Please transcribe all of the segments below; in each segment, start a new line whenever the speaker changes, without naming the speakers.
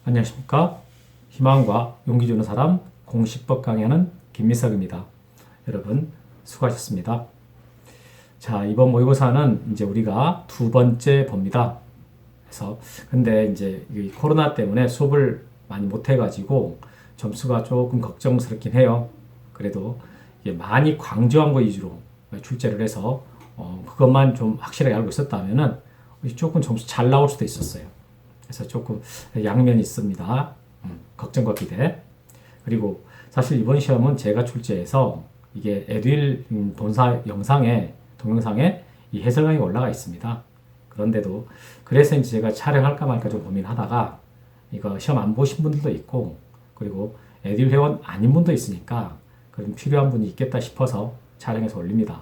안녕하십니까? 희망과 용기 주는 사람 공시법 강의하는 김미석입니다. 여러분 수고하셨습니다. 자, 이번 모의고사는 이제 우리가 두 번째 봅니다. 그래서 근데 이제 이 코로나 때문에 수업을 많이 못 해가지고 점수가 조금 걱정스럽긴 해요. 그래도 이게 많이 강조한 거 위주로 출제를 해서 그것만 좀 확실하게 알고 있었다면은 조금 점수 잘 나올 수도 있었어요. 그래서 조금 양면이 있습니다. 걱정과 기대. 그리고 사실 이번 시험은 제가 출제해서 이게 에듀윌 본사 영상에 동영상에 이 해설 강의가 올라가 있습니다. 그런데도 그래서 이제 제가 촬영할까 말까 좀 고민하다가 이거 시험 안 보신 분들도 있고 그리고 에듀윌 회원 아닌 분도 있으니까 그럼 필요한 분이 있겠다 싶어서 촬영해서 올립니다.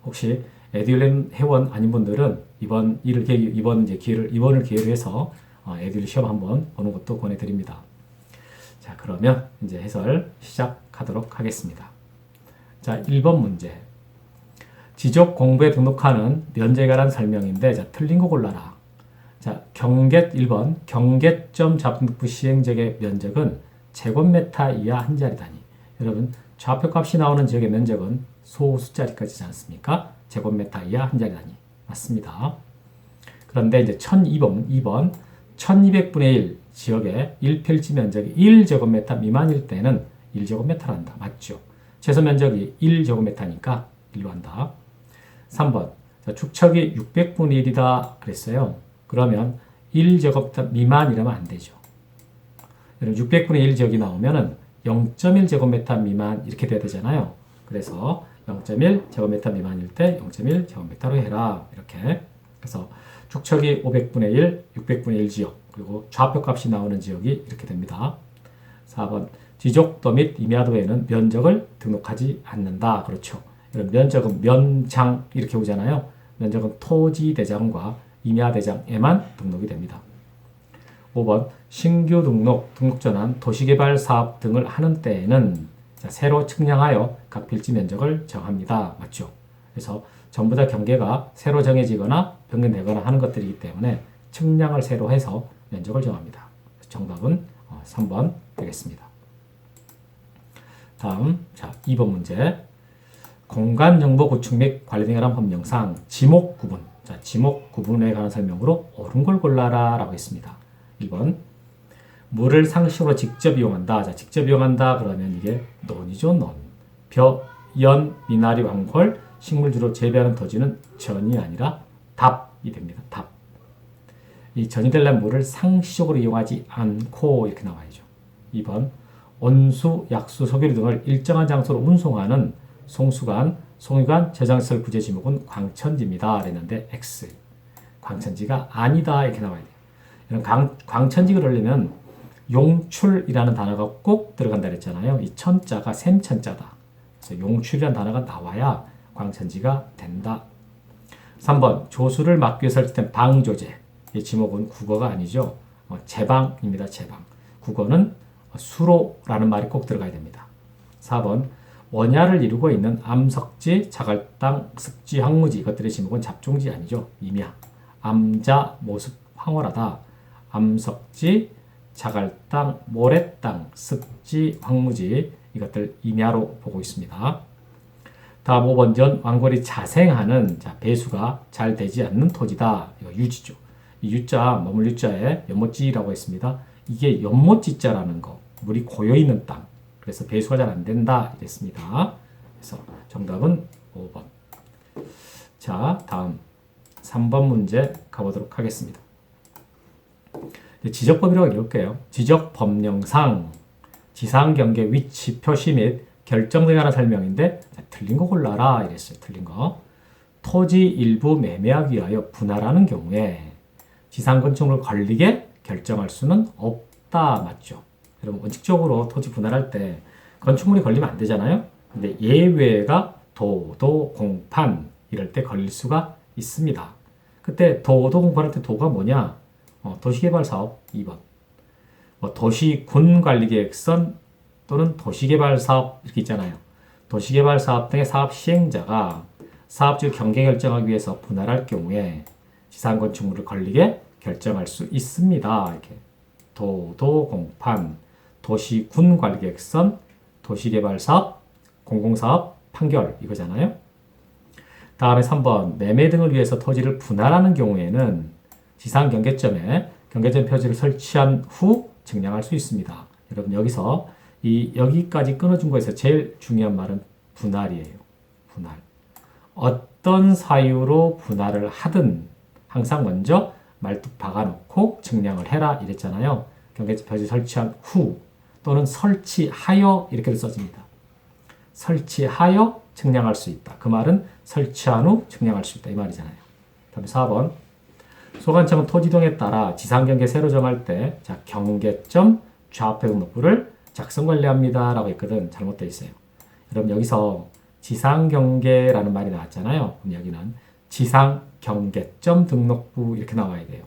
혹시 에듀윌 회원 아닌 분들은 이번을 기회로 해서 에듀윌 시험 한번 보는 것도 권해드립니다. 자, 그러면 이제 해설 시작하도록 하겠습니다. 자, 1번 문제. 지적 공부에 등록하는 면제에 관한 설명인데, 자, 틀린 거 골라라. 자, 1번, 경계점 잡등부 시행지역의 면적은 제곱미터 이하 한 자리 단위. 여러분, 좌표값이 나오는 지역의 면적은 소수자리까지지 않습니까? 제곱미터 이하 한 자리 단위. 맞습니다. 그런데 이제 2번, 1200분의 1 지역의 1필지 면적이 1제곱미터 미만일 때는 1제곱미터로 한다. 맞죠? 최소 면적이 1제곱미터니까 1로 한다. 3번. 자, 축척이 600분의 1이다 그랬어요. 그러면 1제곱미터 미만이라면 안 되죠. 600분의 1 지역이 나오면은 0.1제곱미터 미만 이렇게 돼야 되잖아요. 그래서 0.1제곱미터 미만일 때 0.1제곱미터로 해라. 이렇게. 그래서 축척이 500분의 1, 600분의 1 지역, 그리고 좌표값이 나오는 지역이 이렇게 됩니다. 4번, 지적도 및 임야도에는 면적을 등록하지 않는다. 그렇죠. 이런 면적은 면장 이렇게 오잖아요. 면적은 토지 대장과 임야 대장에만 등록이 됩니다. 5번, 신규 등록 전환, 도시개발 사업 등을 하는 때에는 새로 측량하여 각 필지 면적을 정합니다. 맞죠? 그래서 전부 다 경계가 새로 정해지거나 변경되거나 하는 것들이기 때문에 측량을 새로 해서 면적을 정합니다. 정답은 3번 되겠습니다. 다음, 자, 2번 문제. 공간정보 구축 및 관리 등에 관한 법령상 지목 구분. 자, 지목 구분에 관한 설명으로 옳은 걸 골라라 라고 했습니다. 1번. 물을 상식으로 직접 이용한다. 자, 직접 이용한다 그러면 이게 논이죠, 논. 벼, 연, 미나리, 왕골, 식물주로 재배하는 토지는 전이 아니라 답이 됩니다. 답. 이 전이 되려면 물을 상시적으로 이용하지 않고 이렇게 나와야죠. 2번. 온수, 약수, 석유류 등을 일정한 장소로 운송하는 송수관, 송유관, 저장시설 부재 지목은 광천지입니다. 그랬는데 X. 광천지가 아니다 이렇게 나와야 돼요. 이런 광천지 그러려면 용출이라는 단어가 꼭 들어간다 그랬잖아요. 이 천자가 샘천자다. 그래서 용출이라는 단어가 나와야 광천지가 된다. 3번, 조수를 막기 위해 설치된 방조제. 이 지목은 국어가 아니죠. 제방입니다. 제방. 국어는 수로라는 말이 꼭 들어가야 됩니다. 4번, 원야를 이루고 있는 암석지, 자갈땅, 습지, 황무지. 이것들의 지목은 잡종지 아니죠. 임야. 암자, 모습, 황홀하다. 암석지, 자갈땅, 모래땅, 습지, 황무지. 이것들 임야로 보고 있습니다. 다음 5번, 연, 왕골이 자생하는, 자, 배수가 잘 되지 않는 토지다. 이거 유지죠. 이 유자, 머물 유자에 연못지라고 했습니다. 이게 연못지자라는 거, 물이 고여있는 땅. 그래서 배수가 잘 안 된다. 이랬습니다. 그래서 정답은 5번. 자, 다음 3번 문제 가보도록 하겠습니다. 지적법이라고 읽을게요. 지적법령상 지상경계 위치 표시 및 결정 등에 관한 설명인데, 자, 틀린 거 골라라 이랬어요. 틀린 거. 토지 일부 매매하기 위하여 분할하는 경우에 지상 건축물을 권리게 결정할 수는 없다. 맞죠? 여러분, 원칙적으로 토지 분할할 때 건축물이 걸리면 안 되잖아요. 근데 예외가 도도, 공판 이럴 때 걸릴 수가 있습니다. 그때 도도, 공판할 때 도가 뭐냐? 도시개발사업 2번. 도시군관리계획선 또는 도시개발사업 이렇게 있잖아요. 도시개발사업 등의 사업 시행자가 사업지의 경계 결정하기 위해서 분할할 경우에 지상건축물을 권리게 결정할 수 있습니다. 이렇게 도도공판, 도시군관리계획선, 도시개발사업, 공공사업, 판결 이거잖아요. 다음에 3번 매매 등을 위해서 토지를 분할하는 경우에는 지상경계점에 경계점 표지를 설치한 후 측량할 수 있습니다. 여러분 여기서 여기까지 끊어준 거에서 제일 중요한 말은 분할이에요. 분할. 어떤 사유로 분할을 하든 항상 먼저 말뚝 박아놓고 측량을 해라 이랬잖아요. 경계점 표지 설치한 후 또는 설치하여 이렇게도 써집니다. 설치하여 측량할 수 있다. 그 말은 설치한 후 측량할 수 있다. 이 말이잖아요. 다음에 4번. 소관청은 토지동에 따라 지상경계 세로 정할 때 자, 경계점 좌표 등록부를 작성 관리합니다. 라고 했거든. 잘못되어 있어요. 여러분 여기서 지상경계라는 말이 나왔잖아요. 그럼 여기는 지상경계점 등록부 이렇게 나와야 돼요.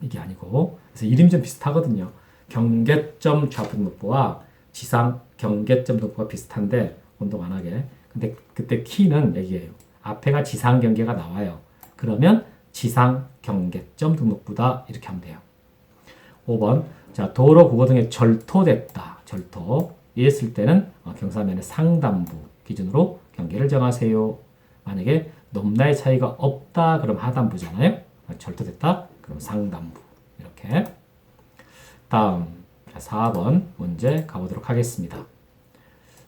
이게 아니고 그래서 이름이 좀 비슷하거든요. 경계점 좌표 등록부와 지상 경계점 등록부가 비슷한데 혼동 안 하게. 근데 그때 키는 여기에요. 앞에가 지상 경계가 나와요. 그러면 지상 경계점 등록부다 이렇게 하면 돼요. 5번. 자, 도로 구고 등에 절토됐다. 절토. 이랬을 때는 경사면의 상단부 기준으로 경계를 정하세요. 만약에 높낮이 차이가 없다 그럼 하단부잖아요. 절토됐다 그럼 상단부. 이렇게. 다음 4번 문제 가보도록 하겠습니다.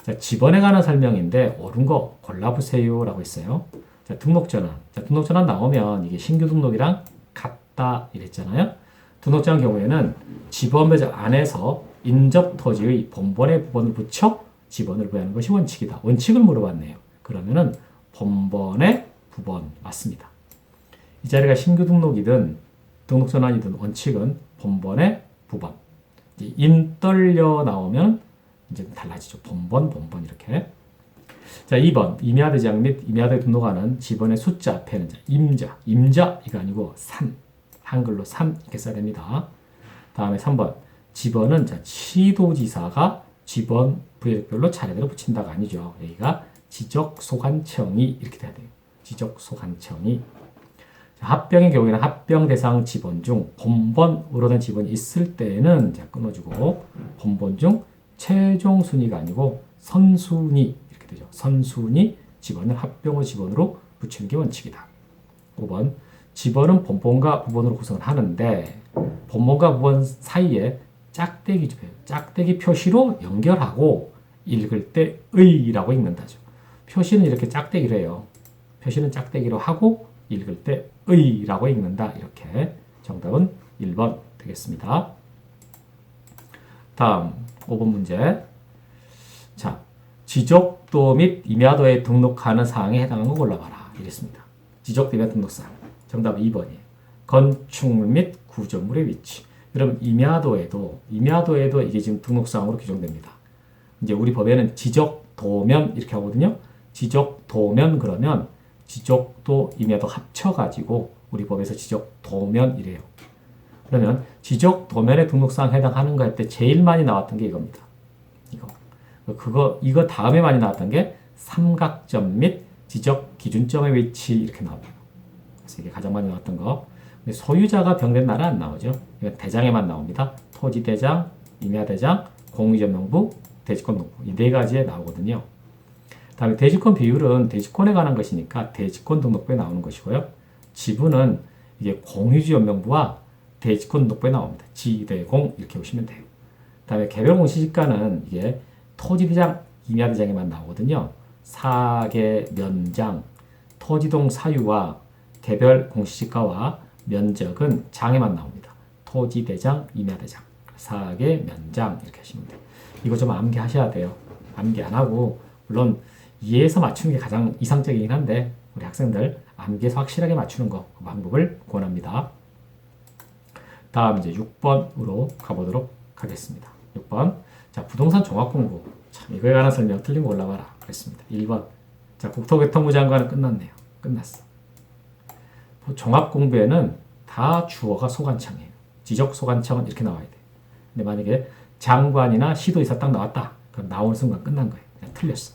자, 지번에 관한 설명인데 옳은 거 골라보세요 라고 했어요. 자, 등록전환. 자, 등록전환 나오면 이게 신규 등록이랑 같다 이랬잖아요. 등록전환 경우에는 지번 매적 안에서 인접 토지의 본번의 부번을 붙여 지번을 부여하는 것이 원칙이다. 원칙을 물어봤네요. 그러면은 본번의 부번 맞습니다. 이 자리가 신규 등록이든 등록전환이든 원칙은 본번의 부번. 인떨려 나오면 이제 달라지죠. 본번 이렇게. 자, 2번 임야대장 및 임야대 등록하는 지번의 숫자 앞에는 임자 이거 아니고 산, 한글로 산 이렇게 써야 됩니다. 다음에 3번 지번은 자, 시도지사가 지번 부여별로 차례대로 붙인다가 아니죠. 여기가 지적소관청이 이렇게 돼야 돼요. 지적소관청이. 합병의 경우에는 합병 대상 지번 중 본번으로 된 지번이 있을 때는 자, 끊어주고 본번 중 최종 순위가 아니고 선순위 이렇게 되죠. 선순위 지번을 합병의 지번으로 붙이는 게 원칙이다. 5번 지번은 본번과 부번으로 구성을 하는데 본번과 부번 사이에 짝대기 좀 해요. 짝대기 표시로 연결하고 읽을 때 의라고 읽는다죠. 표시는 이렇게 짝대기로 해요. 표시는 짝대기로 하고 읽을 때 의라고 읽는다. 이렇게 정답은 1번 되겠습니다. 다음 5번 문제. 자, 지적도 및 임야도에 등록하는 사항에 해당하는 거 골라봐라. 이랬습니다. 지적도 임야 등록사항. 정답은 2번이에요. 건축물 및 구조물의 위치. 여러분 임야도에도 이게 지금 등록사항으로 규정됩니다. 이제 우리 법에는 지적도면 이렇게 하거든요. 지적도면 그러면 지적도 임야도 합쳐가지고 우리 법에서 지적도면 이래요. 그러면 지적도면의 등록사항 해당하는 거 할 때 제일 많이 나왔던 게 이겁니다. 이거 다음에 많이 나왔던 게 삼각점 및 지적 기준점의 위치 이렇게 나옵니다. 그래서 이게 가장 많이 나왔던 거. 근데 소유자가 병된 날은 안 나오죠. 이건 대장에만 나옵니다. 토지대장, 임야대장, 공유점명부, 대지권등록부 이 네 가지에 나오거든요. 다음에 대지권 비율은 대지권에 관한 것이니까 대지권 등록부에 나오는 것이고요. 지분은 이게 공유지연명부와 대지권 등록부에 나옵니다. 지대공 이렇게 보시면 돼요. 다음에 개별 공시지가는 이게 토지대장, 임야대장에만 나오거든요. 사계 면장, 토지동 사유와 개별 공시지가와 면적은 장에만 나옵니다. 토지대장, 임야대장, 사계 면장 이렇게 하시면 돼요. 이거 좀 암기하셔야 돼요. 암기 안 하고 물론 이해해서 맞추는 게 가장 이상적이긴 한데 우리 학생들 암기해서 확실하게 맞추는 거 그 방법을 권합니다. 다음 이제 6번으로 가보도록 하겠습니다. 6번. 자, 부동산 종합공부. 참, 이거에 관한 설명 틀린 거 올라와라. 그랬습니다. 1번. 자, 국토교통부 장관은 끝났네요. 끝났어. 종합공부에는 다 주어가 소관청이에요. 지적소관청은 이렇게 나와야 돼요. 근데 만약에 장관이나 시도지사 딱 나왔다. 그럼 나오는 순간 끝난 거예요. 그냥 틀렸어.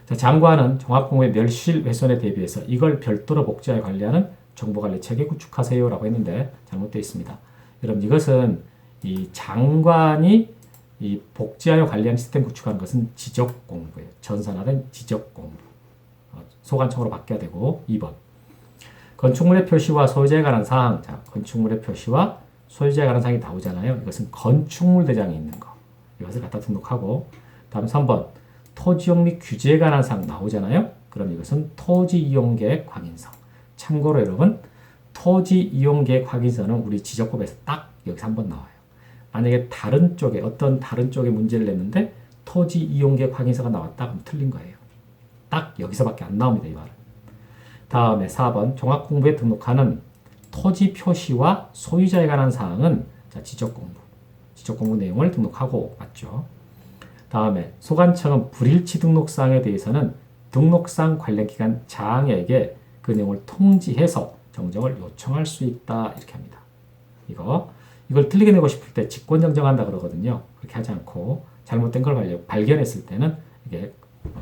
자, 장관은 종합공부의 멸실 훼손에 대비해서 이걸 별도로 복제하여 관리하는 정보관리 체계 구축하세요 라고 했는데 잘못되어 있습니다. 여러분 이것은 이 장관이 이 복지하여 관리하는 시스템 구축하는 것은 지적 공부예요. 전산화된 지적 공부. 소관청으로 바뀌어야 되고 2번. 건축물의 표시와 소유자에 관한 사항. 자, 건축물의 표시와 소유자에 관한 사항이 나오잖아요. 이것은 건축물 대장에 있는 거. 이것을 갖다 등록하고 다음 3번. 토지용 및 규제에 관한 사항 나오잖아요. 그럼 이것은 토지 이용 계획 확인서. 참고로 여러분, 토지 이용 계획 확인서는 우리 지적법에서 딱 여기서 한번 나와요. 만약에 다른 쪽에 어떤 다른 쪽에 문제를 냈는데 토지 이용 계획 확인서가 나왔다 그럼 틀린 거예요. 딱 여기서밖에 안 나옵니다, 이 말은. 다음에 4번 종합 공부에 등록하는 토지 표시와 소유자에 관한 사항은 자, 지적 공부 내용을 등록하고 맞죠. 다음에 소관청은 불일치 등록사항에 대해서는 등록상 관련 기관 장에게 그 내용을 통지해서 정정을 요청할 수 있다 이렇게 합니다. 이걸 틀리게 내고 싶을 때 직권 정정한다 그러거든요. 그렇게 하지 않고 잘못된 걸 발견했을 때는 이게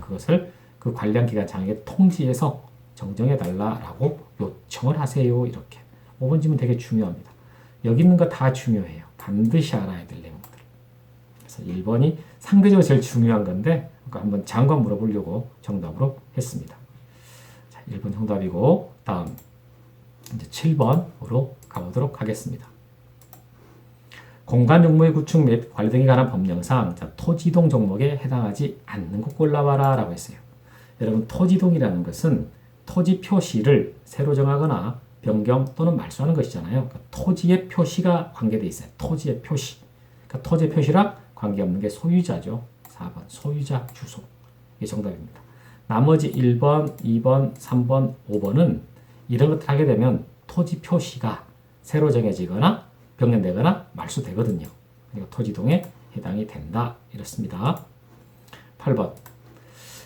그것을 그 관련 기관 장에게 통지해서 정정해 달라라고 요청을 하세요. 이렇게 5번 질문 되게 중요합니다. 여기 있는 거 다 중요해요. 반드시 알아야 될 내용들. 그래서 1번이 상대적으로 제일 중요한 건데 한번 장관 물어보려고 정답으로 했습니다. 자, 1번 정답이고 다음 이제 7번으로 가보도록 하겠습니다. 공간 용무의 구축 및 관리 등에 관한 법령상 자, 토지이동 종목에 해당하지 않는 곳 골라봐라 라고 했어요. 여러분 토지이동이라는 것은 토지 표시를 새로 정하거나 변경 또는 말소하는 것이잖아요. 그러니까 토지의 표시가 관계되어 있어요. 토지의 표시. 그러니까 토지의 표시랑 관계없는 게 소유자죠. 4번 소유자 주소. 이게 정답입니다. 나머지 1번, 2번, 3번, 5번은 이런 것들 하게 되면 토지 표시가 새로 정해지거나 변경되거나 말소되거든요. 그러니까 토지동에 해당이 된다. 이렇습니다. 8번.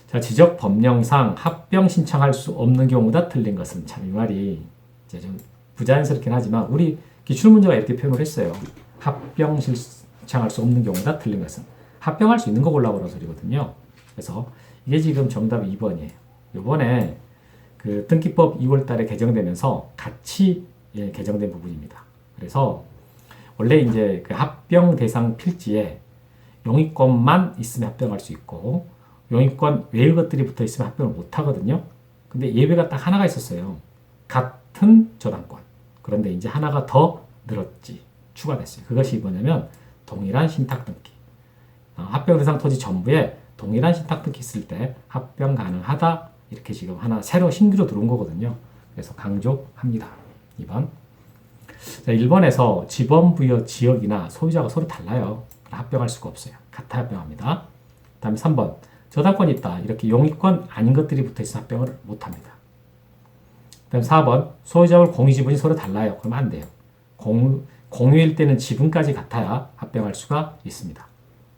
자, 지적 법령상 합병 신청할 수 없는 경우다 틀린 것은 참 이 말이 이제 좀 부자연스럽긴 하지만 우리 기출문제가 이렇게 표현을 했어요. 합병 신청할 수 없는 경우다 틀린 것은 합병할 수 있는 거 골라보라는 소리거든요. 그래서 이게 지금 정답 2번이에요. 이번에 그 등기법 2월 달에 개정되면서 같이 개정된 부분입니다. 그래서 원래 이제 그 합병 대상 필지에 용의권만 있으면 합병할 수 있고 용의권 외의 것들이 붙어 있으면 합병을 못 하거든요. 근데 예외가 딱 하나가 있었어요. 같은 저당권. 그런데 이제 하나가 더 늘었지. 추가됐어요. 그것이 뭐냐면 동일한 신탁 등기. 합병 대상 토지 전부에 동일한 신탁 등기 있을 때 합병 가능하다. 이렇게 지금 하나 새로 신규로 들어온 거거든요. 그래서 강조합니다. 2번. 자, 1번에서 지번 부여 지역이나 소유자가 서로 달라요. 합병할 수가 없어요. 같아 합병합니다. 그 다음에 3번. 저당권이 있다. 이렇게 용의권 아닌 것들이 붙어있어 합병을 못합니다. 그 다음에 4번. 소유자와 공유 지분이 서로 달라요. 그러면 안 돼요. 공유일 때는 지분까지 같아야 합병할 수가 있습니다.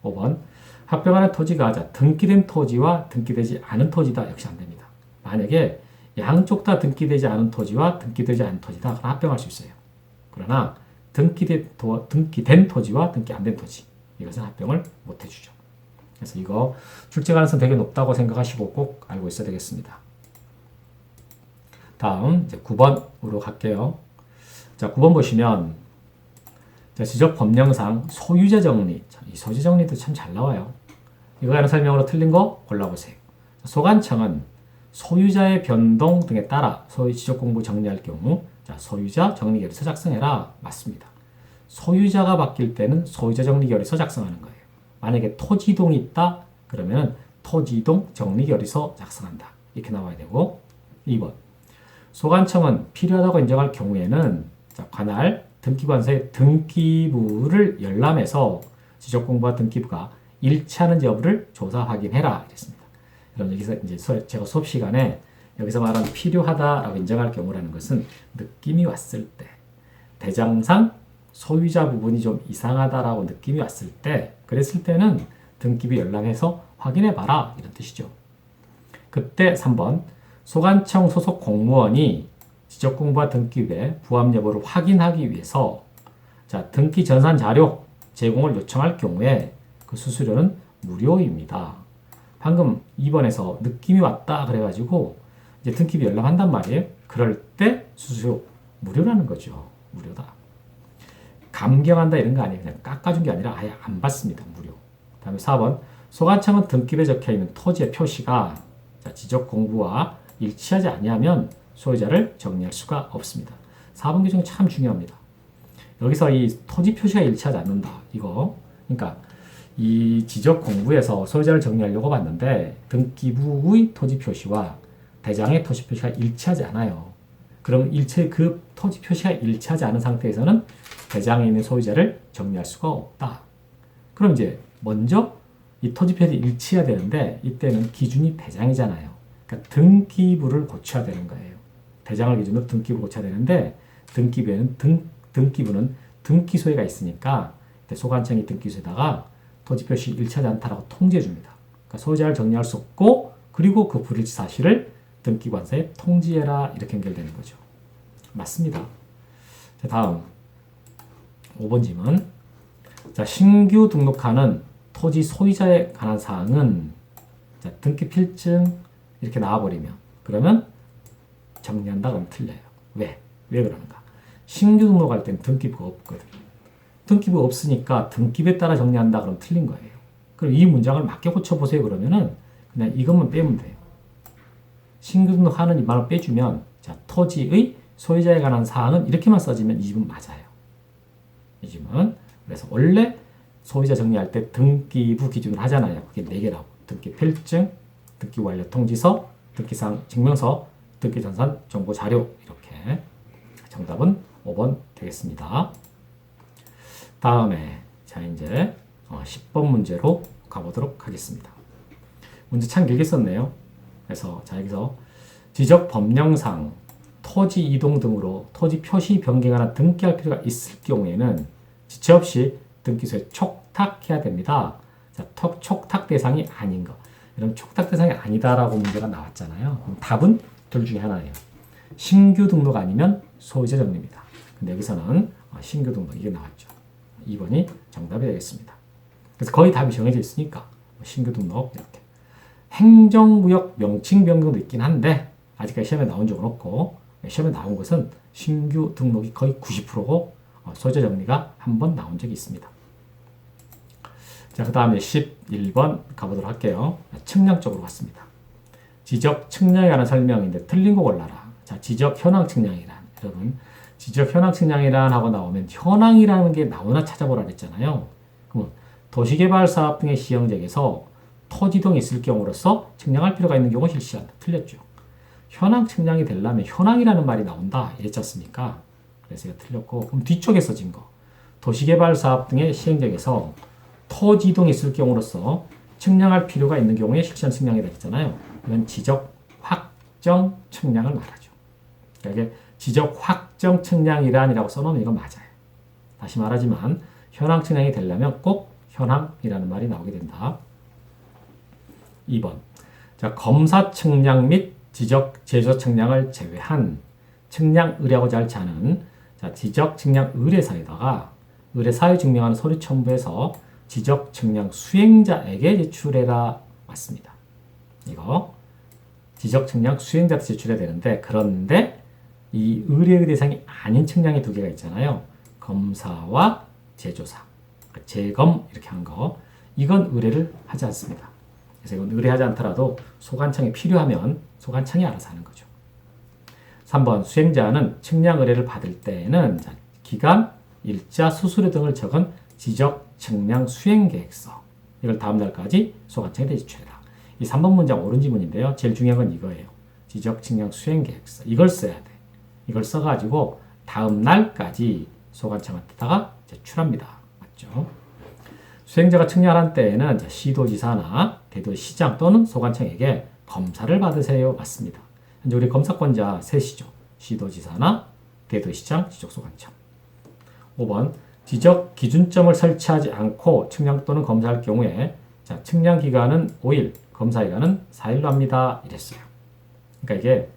5번. 합병하는 토지가 등기된 토지와 등기되지 않은 토지다. 역시 안 됩니다. 만약에 양쪽 다 등기되지 않은 토지와 등기되지 않은 토지다. 그럼 합병할 수 있어요. 그러나 등기된 토지와 등기 안 된 토지. 이것은 합병을 못 해주죠. 그래서 이거 출제 가능성 되게 높다고 생각하시고 꼭 알고 있어야 되겠습니다. 다음 이제 9번으로 갈게요. 자, 9번 보시면 자, 지적 법령상 소유자 정리. 이 소유자 정리도 참 잘 나와요. 이거에 관한 설명으로 틀린 거 골라보세요. 소관청은 소유자의 변동 등에 따라 소유 지적 공부 정리할 경우 자, 소유자 정리 결의서 작성해라. 맞습니다. 소유자가 바뀔 때는 소유자 정리 결의서 작성하는 거예요. 만약에 토지이동이 있다 그러면 토지이동 정리 결의서 작성한다. 이렇게 나와야 되고 2번. 소관청은 필요하다고 인정할 경우에는 자, 관할 등기관서의 등기부를 열람해서 지적공부와 등기부가 일치하는지 여부를 조사 확인해라. 이랬습니다. 그럼 여기서 이제 제가 수업 시간에 여기서 말하는 필요하다라고 인정할 경우라는 것은 느낌이 왔을 때 대장상 소유자 부분이 좀 이상하다라고 느낌이 왔을 때 그랬을 때는 등기부 열람해서 확인해봐라. 이런 뜻이죠. 그때 3번. 소관청 소속 공무원이 지적공부와 등기부의 부합 여부를 확인하기 위해서 자, 등기 전산 자료 제공을 요청할 경우에 그 수수료는 무료입니다. 방금 2번에서 느낌이 왔다 그래가지고 이제 등기부 열람한단 말이에요. 그럴 때 수수료 무료라는 거죠. 무료다. 감경한다 이런 거 아니에요. 그냥 깎아준 게 아니라 아예 안 받습니다. 무료. 다음에 4번 소관청은 등기부에 적혀있는 토지의 표시가 지적 공부와 일치하지 아니하면 소유자를 정리할 수가 없습니다. 4번 규정이 참 중요합니다. 여기서 이 토지 표시가 일치하지 않는다. 이거 그러니까 이 지적 공부에서 소유자를 정리하려고 봤는데 등기부의 토지 표시와 대장의 토지 표시가 일치하지 않아요. 그럼 그 토지 표시가 일치하지 않은 상태에서는 대장에 있는 소유자를 정리할 수가 없다. 그럼 이제 먼저 이 토지 표시 일치해야 되는데 이때는 기준이 대장이잖아요. 그러니까 등기부를 고쳐야 되는 거예요. 대장을 기준으로 등기부를 고쳐야 되는데 등기부는 등기소유가 있으니까 소관청이 등기소에다가 토지 표시 일치하지 않다라고 통지해 줍니다. 그러니까 소유자를 정리할 수 없고 그리고 그 불일치 사실을 등기관서에 통지해라 이렇게 연결되는 거죠. 맞습니다. 자, 다음 5번 질문. 자, 신규 등록하는 토지 소유자에 관한 사항은 자, 등기 필증 이렇게 나와버리면 그러면 정리한다 그러면 틀려요. 왜 그러는가? 신규 등록할 때는 등기부가 없거든. 등기부가 없으니까 등기부에 따라 정리한다 그러면 틀린 거예요. 그럼 이 문장을 맞게 고쳐보세요 그러면은 그냥 이것만 빼면 돼요. 신규 등록하는 이 말을 빼주면 자, 토지의 소유자에 관한 사항은 이렇게만 써지면 이 집은 맞아요. 이 집은 그래서 원래 소유자 정리할 때 등기부 기준으로 하잖아요. 그게 4개라고. 등기 필증, 등기 완료 통지서, 등기상 증명서, 등기 전산 정보 자료 이렇게. 정답은 5번 되겠습니다. 다음에 자 이제 10번 문제로 가보도록 하겠습니다. 문제 참 길게 썼네요. 그래서 자 여기서 지적 법령상 토지 이동 등으로 토지 표시 변경하나 등기할 필요가 있을 경우에는 지체 없이 등기소에 촉탁해야 됩니다. 자, 촉탁 대상이 아닌 거. 이런 촉탁 대상이 아니다라고 문제가 나왔잖아요. 그럼 답은 둘 중에 하나예요. 신규 등록 아니면 소유자 정리입니다. 근데 여기서는 신규 등록 이게 나왔죠. 2번이 정답이 되겠습니다. 그래서 거의 답이 정해져 있으니까 신규 등록 이렇게. 행정구역 명칭 변경도 있긴 한데 아직까지 시험에 나온 적은 없고 시험에 나온 것은 신규 등록이 거의 90%고 소유자 정리가 한 번 나온 적이 있습니다. 자, 그 다음에 11번 가보도록 할게요. 측량 쪽으로 갔습니다. 지적 측량에 관한 설명인데 틀린 거 골라라. 자, 지적 현황 측량이란 여러분 지적 현황 측량이란 하고 나오면 현황이라는 게 나오나 찾아보라 그랬잖아요. 그러면 도시개발사업 등의 시행령에서 토지동이 있을 경우로서 측량할 필요가 있는 경우 실시한다. 틀렸죠. 현황 측량이 되려면 현황이라는 말이 나온다. 이랬지 않습니까? 그래서 이거 틀렸고 그럼 뒤쪽에 써진 거. 도시개발사업 등의 시행령에서 토지동이 있을 경우로서 측량할 필요가 있는 경우에 실시한 측량이라 했잖아요. 이건 지적 확정 측량을 말하죠. 그러니까 이게 지적 확정 측량이란이라고 써놓으면 이건 맞아요. 다시 말하지만 현황 측량이 되려면 꼭 현황이라는 말이 나오게 된다. 2번. 자, 검사 측량 및 지적 제조 측량을 제외한 측량 의뢰하고자 할 자는 자, 지적 측량 의뢰사에다가 의뢰사에 증명하는 서류 첨부해서 지적 측량 수행자에게 제출해라. 맞습니다. 이거 지적 측량 수행자한테 제출해야 되는데 그런데 이 의뢰의 대상이 아닌 측량이 두 개가 있잖아요. 검사와 제조사, 재검 이렇게 한 거. 이건 의뢰를 하지 않습니다. 그래서 이건 의뢰하지 않더라도 소관청이 필요하면 소관청이 알아서 하는 거죠. 3번 수행자는 측량 의뢰를 받을 때에는 기간, 일자, 수수료 등을 적은 지적 측량 수행계획서 이걸 다음 날까지 소관청에 제출해라. 이 3번 문장 옳은 지문인데요. 제일 중요한 건 이거예요. 지적 측량 수행계획서 이걸 써야 돼. 이걸 써가지고 다음 날까지 소관청한테다가 제출합니다. 맞죠? 수행자가 측량한 때에는 시도지사나 대도시장 또는 소관청에게 검사를 받으세요. 맞습니다. 현재 우리 검사권자 셋이죠. 시도지사나 대도시장, 지적소관청. 5번 지적 기준점을 설치하지 않고 측량 또는 검사할 경우에 자, 측량 기간은 5일, 검사 기간은 4일로 합니다. 이랬어요. 그러니까 이게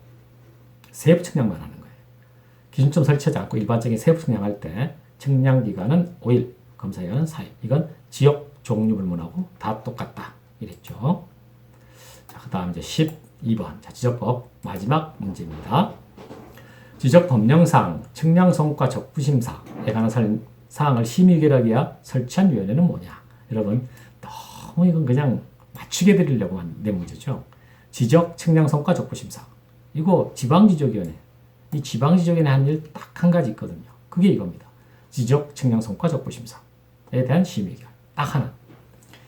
세부 측량만 하는 거예요. 기준점 설치하지 않고 일반적인 세부 측량할 때 측량 기간은 5일, 검사 기간은 4일. 이건 지역 종류 불문하고 다 똑같다. 이랬죠. 자, 그 다음 이제 12번. 자, 지적법 마지막 문제입니다. 지적법령상 측량 성과 적부심사에 관한 사항을 심의 결하기야 설치한 위원회는 뭐냐? 여러분 너무 이건 그냥 맞추게 드리려고 한 내용이죠. 지적, 측량, 성과, 적부, 심사. 이거 지방지적위원회. 이 지방지적위원회 한 일 딱 한 가지 있거든요. 그게 이겁니다. 지적, 측량, 성과, 적부, 심사에 대한 심의 결. 딱 하나.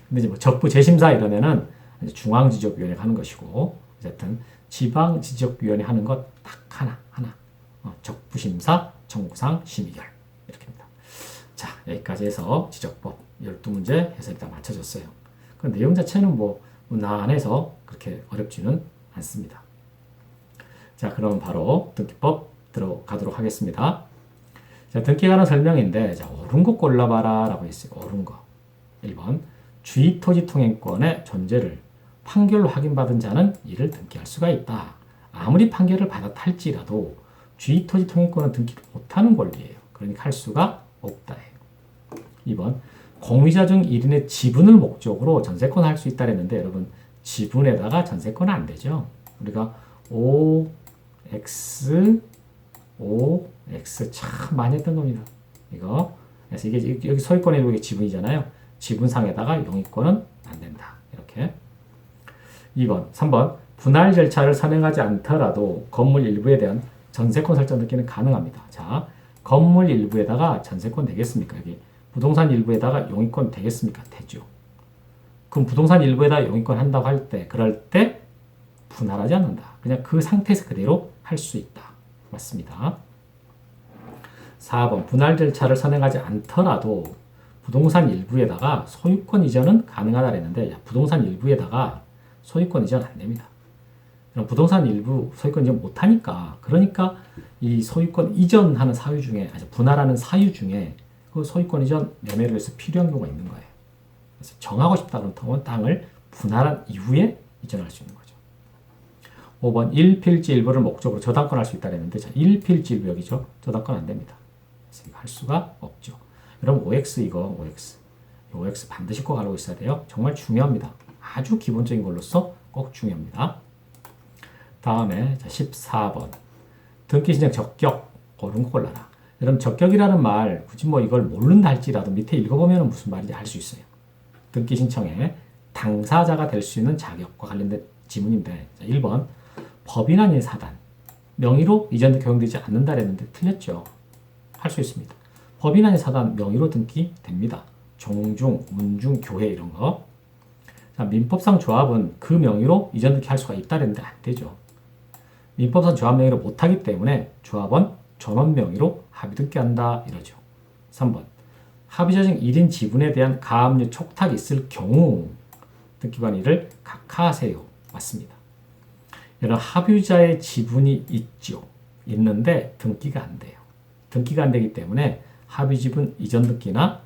근데 이제 뭐 적부 재심사 이러면은 중앙지적위원회가 하는 것이고, 어쨌든 지방지적위원회 하는 것 딱 하나. 적부 심사, 청구사항, 심의결. 이렇게입니다. 자, 여기까지 해서 지적법 12문제 해석이 다 맞춰졌어요. 그 내용 자체는 뭐 무난해서 그렇게 어렵지는 않습니다. 자, 그럼 바로 등기법 들어가도록 하겠습니다. 자, 등기에 관한 설명인데, 자, 옳은 거 골라봐라 라고 했어요. 옳은 거. 1번. 주의토지통행권의 존재를 판결로 확인받은 자는 이를 등기할 수가 있다. 아무리 판결을 받았다 할지라도 주의토지통행권은 등기를 못하는 권리예요. 그러니까 할 수가 없다 해요. 2번. 공유자 중 1인의 지분을 목적으로 전세권을 할 수 있다 했는데, 여러분 지분에다가 전세권은 안 되죠. 우리가 OX 참 많이 했던 겁니다. 이거. 그래서 이게 여기 소유권의 일부가 지분이잖아요. 지분상에다가 용의권은 안 된다. 이렇게. 2번, 3번. 분할 절차를 선행하지 않더라도 건물 일부에 대한 전세권 설정 등기는 가능합니다. 자, 건물 일부에다가 전세권 되겠습니까? 여기 부동산 일부에다가 용의권 되겠습니까? 되죠. 그럼 부동산 일부에다가 용의권 한다고 할 때, 그럴 때 분할하지 않는다. 그냥 그 상태에서 그대로 할 수 있다. 맞습니다. 4번. 분할 절차를 선행하지 않더라도 부동산 일부에다가 소유권 이전은 가능하다 그랬는데, 부동산 일부에다가 소유권 이전 안 됩니다. 부동산 일부 소유권 이전 못하니까, 그러니까 이 소유권 이전하는 사유 중에, 분할하는 사유 중에 그 소유권 이전 매매를 위해서 필요한 경우가 있는 거예요. 그래서 정하고 싶다 그러면 땅을 분할한 이후에 이전할 수 있는 거죠. 5번. 1필지 일부를 목적으로 저당권 할 수 있다 그랬는데, 자, 1필지 일부 여기죠. 저당권 안 됩니다. 그래서 이거 할 수가 없죠. 여러분 OX 이거 OX 반드시 꼭 알고 있어야 돼요. 정말 중요합니다. 아주 기본적인 걸로서 꼭 중요합니다. 다음에 자, 14번. 등기 신청 적격. 옳은 거 골라라. 여러분 적격이라는 말 굳이 뭐 이걸 모른다 할지라도 밑에 읽어보면 무슨 말인지 알 수 있어요. 등기 신청에 당사자가 될 수 있는 자격과 관련된 지문인데, 자, 1번. 법인 아닌 사단. 명의로 이전 등기 허용되지 않는다 그랬는데 틀렸죠. 할 수 있습니다. 법인 아닌 사단 명의로 등기 됩니다. 종중, 문중, 교회 이런 거. 자, 민법상 조합은 그 명의로 이전 등기 할 수가 있다 그랬는데 안 되죠. 민법상 조합 명의로 못하기 때문에 조합원 전원 명의로 합의 등기한다 이러죠. 3번. 합의자 중 1인 지분에 대한 가압류 촉탁이 있을 경우 등기관 이를 각하하세요. 맞습니다. 여러분 합의자의 지분이 있죠. 있는데 등기가 안 돼요. 등기가 안 되기 때문에 합의 지분 이전 등기나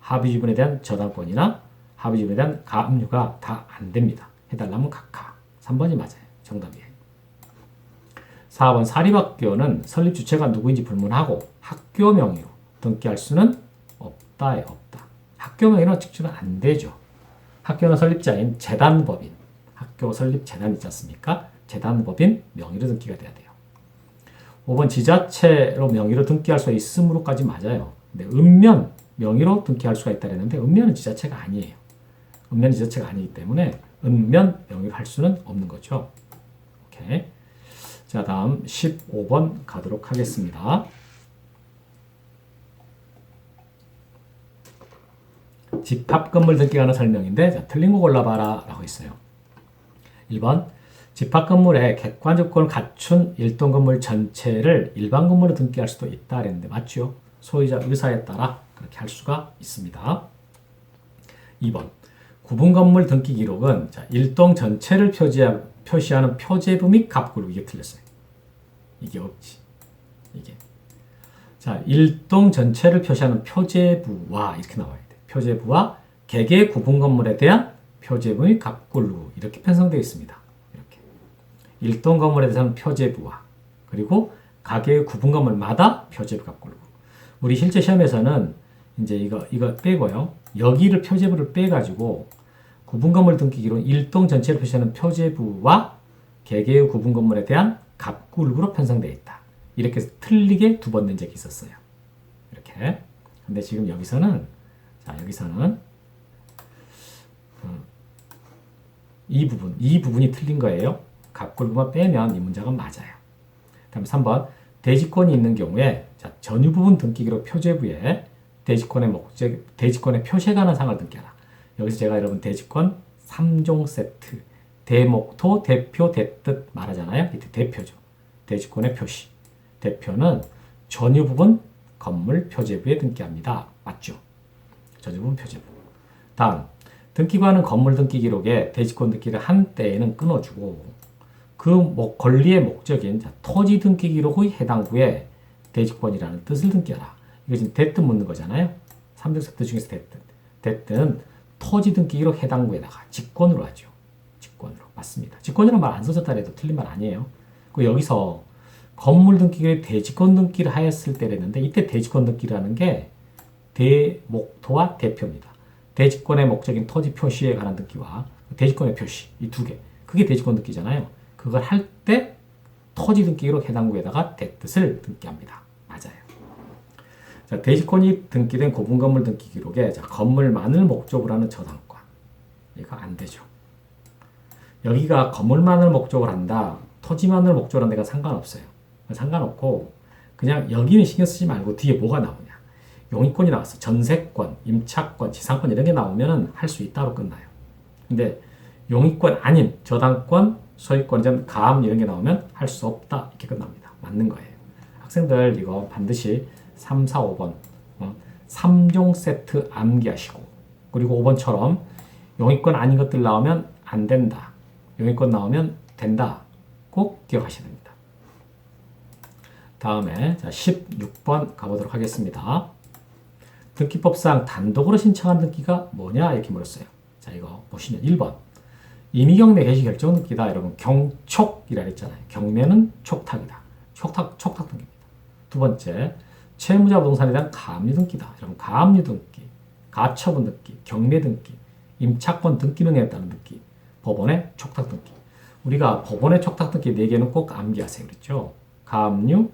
합의 지분에 대한 저당권이나 합의 지분에 대한 가압류가 다 안 됩니다. 해달라면 각하. 3번이 맞아요. 정답이에요. 4번. 사립학교는 설립 주체가 누구인지 불문하고 학교 명의로 등기할 수는 없다에 없다. 학교 명의로 직접 안 되죠. 학교는 설립자인 재단법인, 학교 설립 재단 있지 않습니까? 재단법인 명의로 등기가 돼야 돼요. 5번. 지자체로 명의로 등기할 수 있으므로까지 맞아요. 근데 읍면 명의로 등기할 수가 있다 그랬는데 읍면은 지자체가 아니에요. 읍면은 지자체가 아니기 때문에 읍면 명의로 할 수는 없는 거죠. 오케이. 자, 다음 15번 가도록 하겠습니다. 집합건물 등기에 관한 설명인데, 자, 틀린 거 골라봐라 라고 있어요. 1번. 집합건물에 객관조건을 갖춘 일동 건물 전체를 일반 건물로 등기할 수도 있다 그랬는데 맞죠? 소유자 의사에 따라 그렇게 할 수가 있습니다. 2번. 구분 건물 등기 기록은 자, 일동 전체를 표시하는 표제부 및 갑구류. 이게 틀렸어요. 이게 없지. 이게. 자, 일동 전체를 표시하는 표제부와 이렇게 나와야 돼. 표제부와 개개 구분 건물에 대한 표제부 및 갑구류. 이렇게 편성되어 있습니다. 이렇게. 일동 건물에 대해서는 표제부와 그리고 가게의 구분 건물마다 표제부 갑구류. 우리 실제 시험에서는 이제 이거 빼고요. 여기를 표제부를 빼가지고 구분 건물 등기 기록 일동 전체를 표시하는 표제부와 개개의 구분 건물에 대한 갑구류로 편성되어 있다. 이렇게 틀리게 두 번 낸 적이 있었어요. 이렇게. 근데 지금 여기서는 이 부분이 틀린 거예요. 갑골부만 빼면 이 문장은 맞아요. 다음 3번 대지권이 있는 경우에 자, 전유 부분 등기기록 표제부에 대지권의 표시가는 상을 등기하라. 여기서 제가 여러분 대지권 3종 세트 대목토, 대표, 대뜻 말하잖아요. 이때 대표죠. 대지권의 표시. 대표는 전유 부분 건물 표제부에 등기합니다. 맞죠? 전유 부분 표제부. 다음 등기관은 건물 등기 기록에 대지권 등기를 한 때에는 끊어주고 권리의 목적인 토지 등기 기록의 해당부에 대지권이라는 뜻을 등기하라. 이거 지금 대뜻 묻는 거잖아요. 3종 세트 중에서 대뜻. 대뜻은 토지 등기 기록 해당부에다가 직권으로 하죠. 직권으로. 맞습니다. 직권이라는 말 안 써졌다 해도 틀린 말 아니에요. 여기서 건물 등기를 대지권 등기를 하였을 때랬는데 이때 대지권 등기라는 게 대목토와 대표입니다. 대지권의 목적인 토지 표시에 관한 등기와 대지권의 표시 이 두 개. 그게 대지권 등기잖아요. 그걸 할 때 토지 등기기록 해당부에다가 대뜻을 등기합니다. 맞아요. 자, 대지권이 등기된 고분건물 등기 기록에 건물만을 목적으로 하는 저당권. 이거 안 되죠. 여기가 건물만을 목적으로 한다. 토지만을 목적으로 한다. 상관없어요. 상관없고 그냥 여기는 신경 쓰지 말고 뒤에 뭐가 나오냐. 용의권이 나왔어. 전세권, 임차권, 지상권 이런 게 나오면 할 수 있다로 끝나요. 근데 용의권 아닌 저당권, 소유권, 가압 이런 게 나오면 할 수 없다. 이렇게 끝납니다. 맞는 거예요. 학생들 이거 반드시 3, 4, 5번 3종 세트 암기하시고 그리고 5번처럼 용의권 아닌 것들 나오면 안 된다. 용의권 나오면 된다. 꼭 기억하셔야 됩니다. 다음에 16번 가보도록 하겠습니다. 등기법상 단독으로 신청한 등기가 뭐냐 이렇게 물었어요. 자 이거 보시면 1번 임의경매 개시 결정 등기다. 여러분 경촉이라 했잖아요. 경매는 촉탁이다. 촉탁 등기입니다. 두 번째 채무자 부동산에 대한 가압류 등기다. 여러분 가압류 등기, 가처분 등기, 경매 등기, 임차권 등기 능력에 따른 등기, 법원의 촉탁 등기. 우리가 법원의 촉탁 등기 4개는 꼭 암기하세요. 그랬죠? 가압류,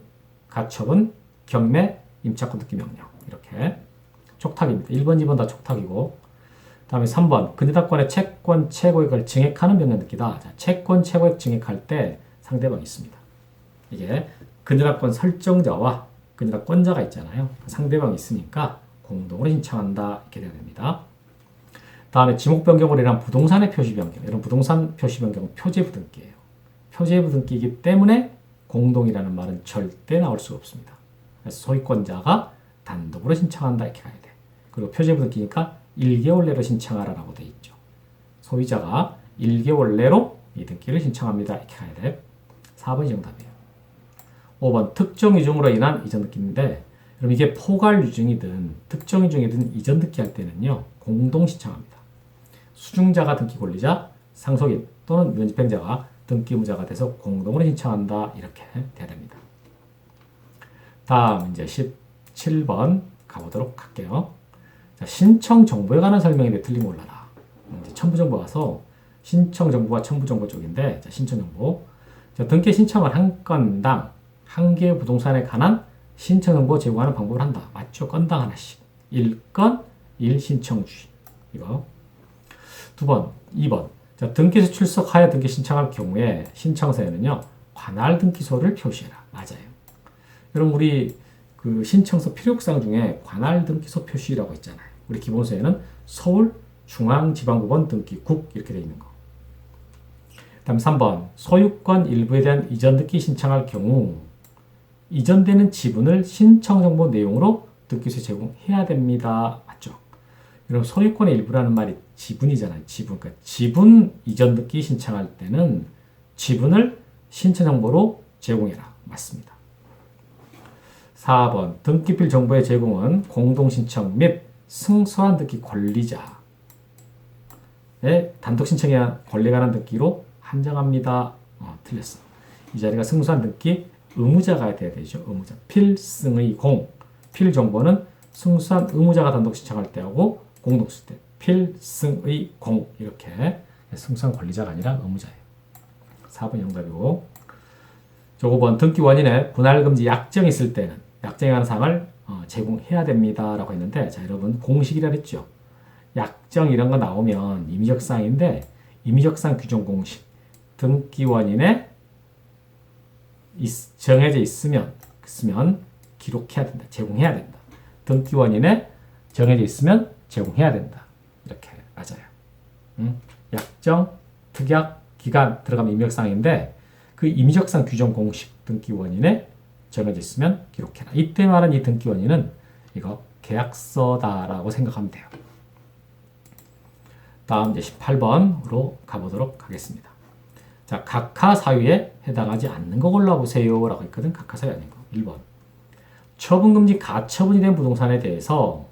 가처분, 경매, 임차권 등기 명령. 이렇게 촉탁입니다. 1번, 2번 다 촉탁이고 다음에 3번 근저당권의 채권 최고액을 증액하는 명령 등기다. 자, 채권 최고액 증액할 때 상대방이 있습니다. 이게 근저당권 설정자와 근저당권자가 있잖아요. 상대방이 있으니까 공동으로 신청한다. 이렇게 돼야 됩니다. 다음에 지목 변경으로 인한 부동산의 표시 변경. 이런 부동산 표시 변경은 표제부 등기예요. 표제부 등기이기 때문에 공동이라는 말은 절대 나올 수가 없습니다. 그래서 소유권자가 단독으로 신청한다. 이렇게 가야 돼. 그리고 표제부 등기니까 1개월 내로 신청하라라고 되어 있죠. 소유자가 1개월 내로 이 등기를 신청합니다. 이렇게 가야 돼. 4번이 정답이에요. 5번 특정 유증으로 인한 이전 등기인데 그럼 이게 포괄 유증이든 특정 유증이든 이전 등기할 때는요. 공동 신청합니다. 수증자가 등기 권리자, 상속인 또는 면집행자가 등기 의무자가 돼서 공동으로 신청한다. 이렇게 돼야 됩니다. 다음 이제 17번 가보도록 할게요. 자, 신청 정보에 관한 설명인데 틀린 거 올라라. 이제 첨부 정보 가서 신청 정보와 첨부 정보 쪽인데 자, 신청 정보. 자, 등기 신청을 한 건당 한 개의 부동산에 관한 신청 정보 제공하는 방법을 한다. 맞죠? 건당 하나씩. 1건 1신청주의. 이거. 2번. 자, 등기소 출석하여 등기 신청할 경우에 신청서에는요. 관할 등기소를 표시해라. 맞아요. 여러분 우리 그 신청서 필요사항 중에 관할 등기소 표시라고 있잖아요. 우리 기본서에는 서울중앙지방법원 등기국 이렇게 되어 있는 거. 다음 3번 소유권 일부에 대한 이전 등기 신청할 경우 이전되는 지분을 신청 정보 내용으로 등기소에 제공해야 됩니다. 맞죠? 여러분 소유권의 일부라는 말이 지분이잖아요. 지분. 그러니까 지분 이전 등기 신청할 때는 지분을 신청 정보로 제공해라. 맞습니다. 4번 등기필 정보의 제공은 공동신청 및 승소한 등기 권리자의 단독 신청에 권리가 관한 등기로 한정합니다. 틀렸어. 이 자리가 승소한 등기 의무자가 돼야 되죠. 의무자. 필승의 공. 필 정보는 승소한 의무자가 단독 신청할 때하고 공동 쓸 때 필승의 공 이렇게 승소한 권리자가 아니라 의무자예요. 4번 정답이고 5번 등기 원인에 분할금지 약정이 있을 때는 약정에 관한 사항을 제공해야 됩니다라고 했는데, 자, 여러분 공식이라 했죠. 약정 이런 거 나오면 임의적사항인데, 임의적사항 규정 공식 등기 원인에 정해져 있으면 기록해야 된다. 제공해야 된다. 등기 원인에 정해져 있으면 제공해야 된다. 이렇게 맞아요. 약정, 특약, 기간 들어가면 임의적사항인데, 그 임의적사항 규정 공식 등기 원인에 정해져 있으면 기록해라. 이때 말한 이 등기 원인은 이거 계약서다라고 생각하면 돼요. 다음 이제 18번으로 가보도록 하겠습니다. 자, 각하 사유에 해당하지 않는 거 골라보세요 라고 했거든. 각하 사유 아닌 거. 1번. 처분금지 가처분이 된 부동산에 대해서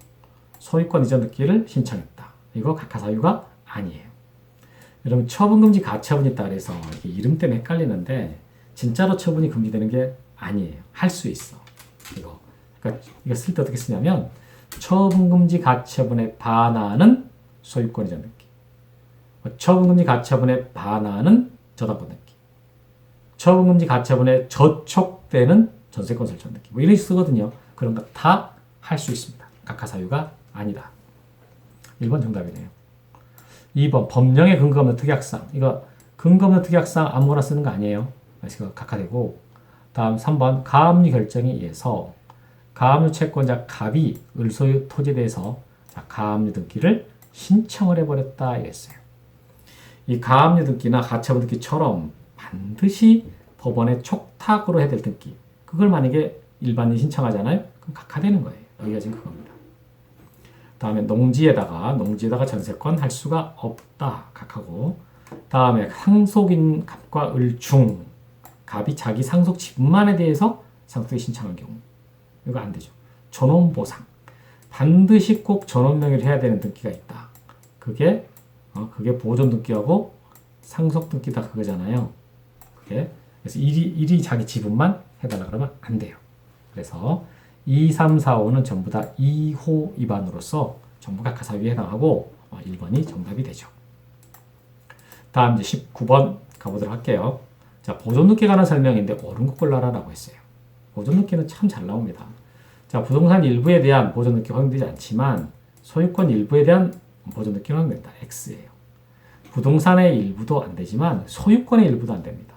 소유권 이전 등기를 신청했다. 이거 각하 사유가 아니에요. 여러분 처분금지 가처분이 있다 그래서 이게 이름 때문에 헷갈리는데 진짜로 처분이 금지되는 게 아니에요. 할 수 있어. 그러니까 이거 쓸 때 어떻게 쓰냐면 처분금지 가처분에 반하는 소유권 이전 등기, 처분금지 가처분에 반하는 저당권 등기, 처분금지 가처분에 저촉되는 전세권 설정 등기, 뭐 이런 식으로 쓰거든요. 그런 거 다 할 수 있습니다. 각하 사유가 아니다. 1번 정답이네요. 2번 법령의 근거 없는 특약상. 이거 근거 없는 특약상 아무거나 쓰는 거 아니에요. 그래서 각하되고, 다음 3번 가압류 결정에 의해서 가압류 채권자 갑이 을소유 토지에 대해서 가압류 등기를 신청을 해버렸다 이랬어요. 이 가압류 등기나 가처분 등기처럼 반드시 법원의 촉탁으로 해야 될 등기, 그걸 만약에 일반인이 신청하잖아요. 그럼 각하되는 거예요. 여기가 지금 그겁니다. 다음에 농지에다가 전세권 할 수가 없다. 각하고, 다음에 상속인 갑과 을중, 갑이 자기 상속 지분만에 대해서 상속이 신청한 경우 이거 안 되죠. 전원보상, 반드시 꼭 전원 명의를 해야 되는 등기가 있다. 그게 보존 등기하고 상속 등기 다 그거잖아요. 그래서 일이 자기 지분만 해달라 그러면 안 돼요. 그래서 2, 3, 4, 5는 전부 다 2호 위반으로서 전부 각하 사유에 해당하고 1번이 정답이 되죠. 다음 이제 19번 가보도록 할게요. 자, 보존 등기에 관한 설명인데 옳은 것 골라라라고 했어요. 보존 등기는 참 잘 나옵니다. 자, 부동산 일부에 대한 보존 등기가 허용되지 않지만 소유권 일부에 대한 보존 등기는 허용된다. X예요. 부동산의 일부도 안 되지만 소유권의 일부도 안 됩니다.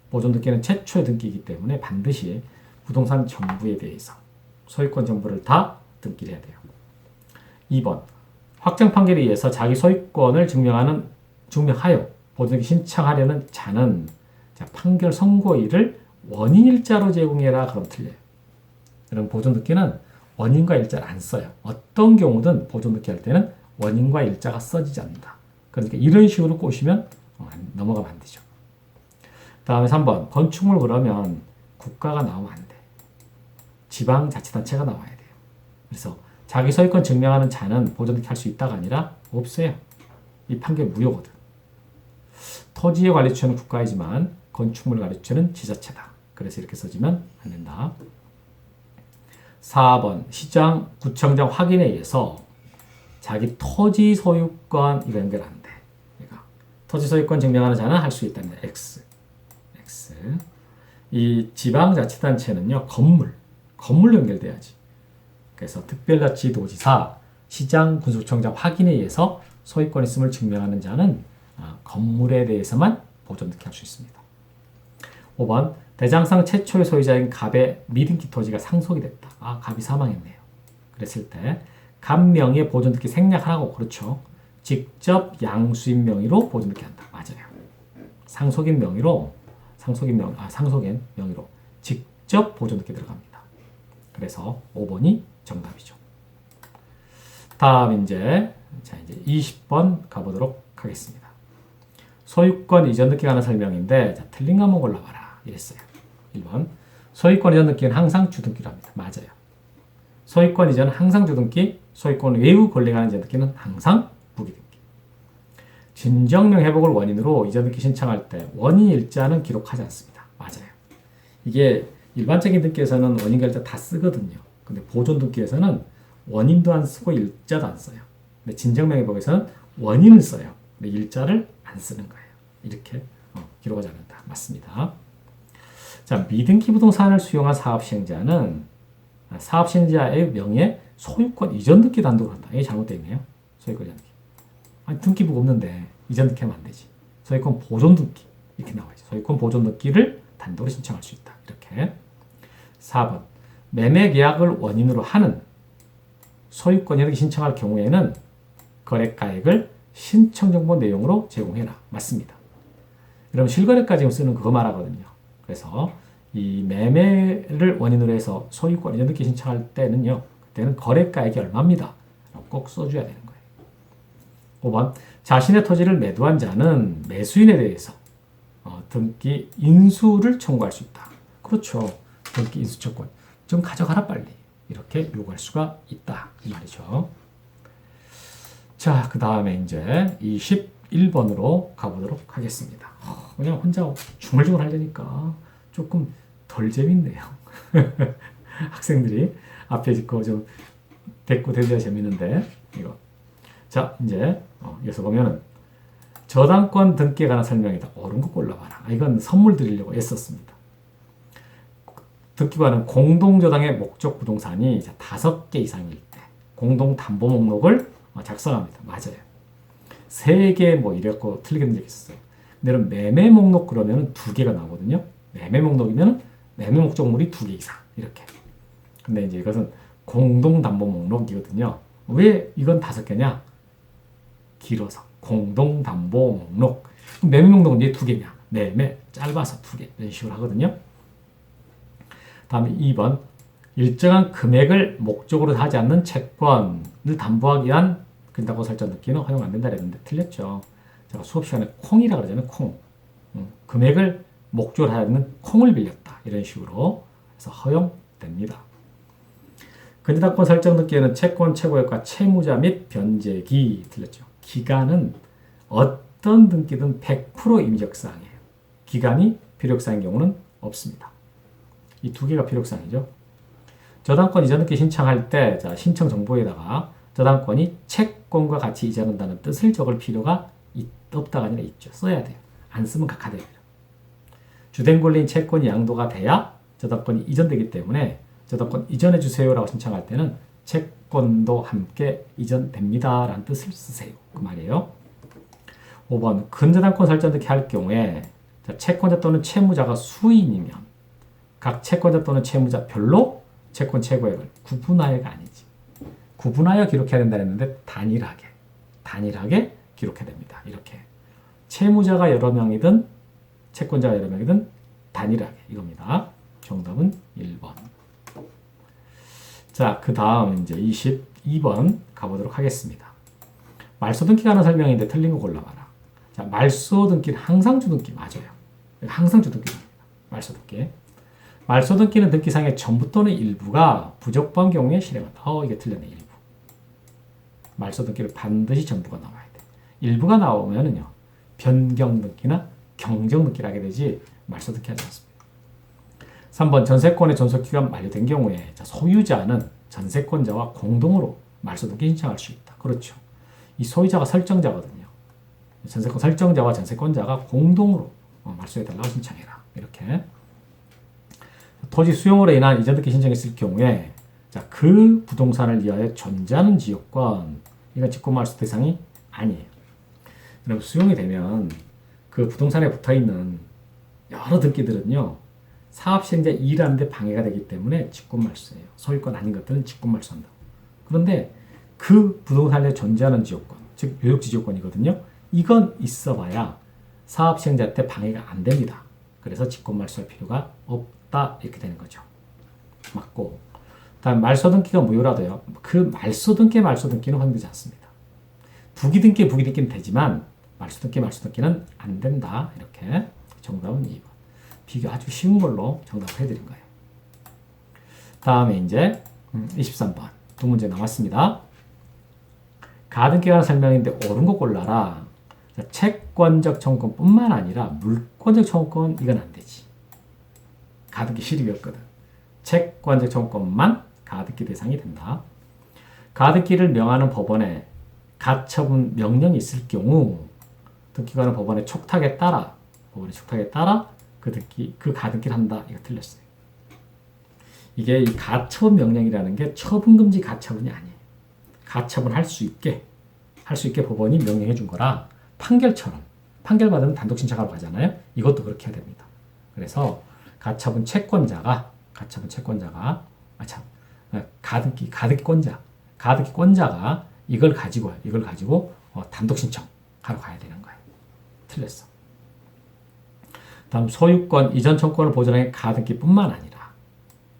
보존 등기는 최초의 등기이기 때문에 반드시 부동산 전부에 대해서 소유권 전부를 다 등기를 해야 돼요. 2번. 확정 판결에 의해서 자기 소유권을 증명하여 보존등기 신청하려는 자는 판결 선고일을 원인일자로 제공해라. 그럼 틀려요. 여러분 보존등기는 원인과 일자를 안 써요. 어떤 경우든 보존등기 할 때는 원인과 일자가 써지지 않는다. 그러니까 이런 식으로 꼬시면 넘어가면 안 되죠. 다음에 3번. 건축물 그러면 국가가 나오면 안 돼. 지방자치단체가 나와야 돼요. 그래서 자기 소유권 증명하는 자는 보존등기 할 수 있다가 아니라 없어요. 이 판결 무효거든. 토지의 관리주체는 국가이지만 건축물 관리주체는 지자체다. 그래서 이렇게 써지면 안 된다. 4번. 시장, 구청장 확인에 의해서 자기 토지 소유권 이거 연결 안 돼. 그러니까 토지 소유권 증명하는 자는 할 수 있다는 X. 이 지방자치단체는요, 건물 연결돼야지. 그래서 특별자치도지사, 시장, 군수청장 확인에 의해서 소유권 있음을 증명하는 자는 건물에 대해서만 보존등기 할 수 있습니다. 5번. 대장상 최초의 소유자인 갑의 미등기 토지가 상속이 됐다. 갑이 사망했네요. 그랬을 때 갑 명의의 보존등기 생략하라고. 그렇죠. 직접 양수인 명의로 보존등기 한다. 맞아요. 상속인 명의로 직접 보존등기 들어갑니다. 그래서 5번이 정답이죠. 다음 이제 20번 가보도록 하겠습니다. 소유권 이전 등기에 관한 설명인데 틀린 거 한번 골라봐라 이랬어요. 1번. 소유권 이전 등기는 항상 주등기로 합니다. 맞아요. 소유권 이전은 항상 주등기, 소유권 외의 권리에 관한 이전 등기는 항상 부기등기. 진정명 회복을 원인으로 이전 등기 신청할 때 원인 일자는 기록하지 않습니다. 맞아요. 이게 일반적인 등기에서는 원인 결자 다 쓰거든요. 근데 보존 등기에서는 원인도 안 쓰고 일자도 안 써요. 근데 진정명 회복에서는 원인을 써요. 근데 일자를 안 쓰는 거예요. 이렇게 기록하지 않는다. 맞습니다. 자, 미등기 부동산을 수용한 사업 시행자는 사업시행자의 명의의 소유권 이전 등기 단독으로 한다. 이게 잘못되어 있네요. 소유권 이전 등기. 아니, 등기부가 없는데 이전 등기하면 안 되지. 소유권 보존 등기 이렇게 나와있죠. 소유권 보존 등기를 단독으로 신청할 수 있다. 이렇게. 4번 매매 계약을 원인으로 하는 소유권 이전등기 신청할 경우에는 거래가액을 신청 정보 내용으로 제공해라. 맞습니다. 그럼 실거래가 지금 쓰는 그거 말하거든요. 그래서 이 매매를 원인으로 해서 소유권 이전 등기 신청할 때는요. 그때는 거래가액이 얼마입니다. 꼭 써줘야 되는 거예요. 5번 자신의 토지를 매도한 자는 매수인에 대해서 등기 인수를 청구할 수 있다. 그렇죠. 등기 인수 청구권. 좀 가져가라 빨리. 이렇게 요구할 수가 있다. 이 말이죠. 자, 그 다음에 이제 21번으로 가보도록 하겠습니다. 그냥 혼자 중얼중얼 하려니까 조금 덜 재밌네요. 학생들이 앞에 짓고 좀 대꾸 대줘야 재밌는데, 이거. 자, 이제, 여기서 보면은, 저당권 등기에 관한 설명이다. 옳은 거 골라봐라. 이건 선물 드리려고 애썼습니다. 등기관은 공동저당의 목적 부동산이 5개 이상일 때, 공동담보 목록을 작성합니다. 맞아요. 3개 뭐 이랬고 틀리게 된 적이 있었어요. 근데 이런 매매 목록 그러면 2개가 나오거든요. 매매 목록이면 매매 목적물이 2개 이상 이렇게. 근데 이제 이것은 공동담보 목록이거든요. 왜 이건 5개냐? 길어서 공동담보 목록. 매매 목록은 이제 2개냐? 매매 짧아서 2개 이런 식으로 하거든요. 다음에 2번 일정한 금액을 목적으로 하지 않는 채권을 담보하기 위한 근담보 설정 등기는 허용 안 된다 그랬는데 틀렸죠. 제가 수업 시간에 콩이라 그러잖아요. 콩. 금액을 목적으로 하지 않는 콩을 빌렸다. 이런 식으로 해서 허용됩니다. 근저당권 설정 등기에는 채권 최고액과 채무자 및 변제기 틀렸죠. 기간은 어떤 등기든 100% 임의적사항이에요. 기간이 필요사항인 경우는 없습니다. 이 2개가 필요사항이죠. 저당권 이전 등기 신청할 때 신청 정보에다가 저당권이 채권과 같이 이전한다는 뜻을 적을 필요가 없다가 아니라 있죠. 써야 돼요. 안 쓰면 각하돼요. 주된 권리인 채권이 양도가 돼야 저당권이 이전되기 때문에 저당권 이전해 주세요라고 신청할 때는 채권도 함께 이전됩니다 라는 뜻을 쓰세요. 그 말이에요. 5번 근저당권 설정 등기 할 경우에 채권자 또는 채무자가 수인이면 각 채권자 또는 채무자 별로 채권 최고액을 구분하여가 아니지. 구분하여 기록해야 된다 했는데 단일하게 기록해야 됩니다. 이렇게 채무자가 여러 명이든 채권자가 여러 명이든 단일하게 이겁니다. 정답은 1번. 자, 그 다음 이제 22번 가보도록 하겠습니다. 말소 등기가 하는 설명인데 틀린 거 골라봐라. 자, 말소 등기는 항상 주등기 맞아요. 항상 주등기입니다. 말소 등기. 말소 등기는 등기상의 전부 또는 일부가 부적법한 경우에 실행한다. 이게 틀렸네. 일부. 말소 등기를 반드시 전부가 나와야 돼. 일부가 나오면은요. 변경 등기나 경정 등기를 하게 되지 말소 등기 하지 않습니다. 3번 전세권의 존속기간 만료된 경우에 소유자는 전세권자와 공동으로 말소 등기 신청할 수 있다. 그렇죠. 이 소유자가 설정자거든요. 전세권 설정자와 전세권자가 공동으로 말소해달라고 신청해라. 이렇게. 토지 수용으로 인한 이전 등기 신청이 있을 경우에 그 부동산을 위하여 존재하는 지역권 이건 직권말소 대상이 아니에요. 그럼 수용이 되면 그 부동산에 붙어있는 여러 등기들은요. 사업시행자 일하는데 방해가 되기 때문에 직권말소예요. 소유권 아닌 것들은 직권말소한다고. 그런데 그 부동산에 존재하는 지역권, 즉 요역지 지역권이거든요. 이건 있어봐야 사업시행자한테 방해가 안 됩니다. 그래서 직권말소할 필요가 없다 이렇게 되는 거죠. 맞고 다음 말소등기가 무효라도요. 그 말소등기는 허용되지 않습니다. 부기등기는 되지만 말소등기는 안 된다. 이렇게 정답은 2번. 비교 아주 쉬운 걸로 정답을 해드린 거예요. 다음에 이제 23번 두 문제 남았습니다. 가등기에 관한 설명인데 옳은 거 골라라. 채권적 청구권뿐만 아니라 물권적 청구권 이건 안 되지. 가등기 실익이었거든. 채권적 청구권만 가등기 대상이 된다. 가등기를 명하는 법원에 가처분 명령이 있을 경우 등기관은 법원의 촉탁에 따라 그 가등기를 한다. 이거 틀렸어요. 이게 이 가처분 명령이라는 게 처분금지 가처분이 아니에요. 가처분 할 수 있게 법원이 명령해 준 거라 판결처럼 판결 받으면 단독 신청하러 가잖아요. 이것도 그렇게 해야 됩니다. 그래서 가처분 채권자가 가등기권자가 이걸 가지고 단독 신청하러 가야 되는 거예요. 틀렸어. 다음 소유권 이전 청구권을 보존하는 가등기뿐만 아니라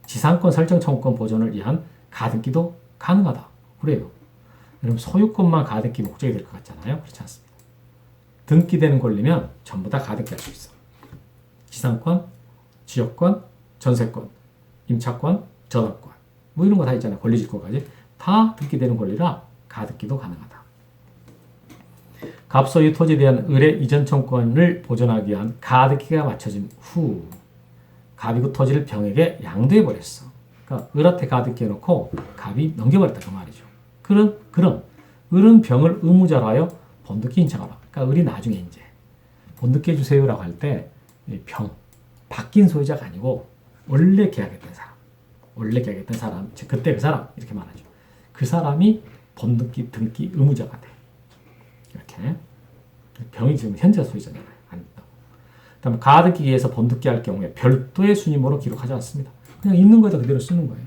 지상권 설정 청구권 보존을 위한 가등기도 가능하다. 그래요. 여러분 소유권만 가등기 목적이 될 것 같잖아요. 그렇지 않습니다. 등기되는 권리면 전부 다 가등기할 수 있어. 지상권, 지역권, 전세권, 임차권, 저당권 뭐 이런 거 다 있잖아요. 권리질권까지 다 등기되는 권리라 가등기도 가능하다. 갑소유 토지에 대한 의뢰 이전 청구권을 보존하기 위한 가등기가 맞춰진 후 갑이 그 토지를 병에게 양도해버렸어. 그러니까 을한테 가등기 해놓고 갑이 넘겨버렸다 그 말이죠. 그럼 을은 병을 의무자로 하여 본등기 신청하라. 그러니까 을이 나중에 이제 본등기 해주세요라고 할 때 병 바뀐 소유자가 아니고 원래 계약했던 사람, 그때 그 사람 이렇게 말하죠. 그 사람이 본등기 등기 의무자가 돼. 이렇게 병이 지금 현재 소유자잖아요. 그다음에 가등기에서 본등기 할 경우에 별도의 순위모로 기록하지 않습니다. 그냥 있는 거에다 그대로 쓰는 거예요.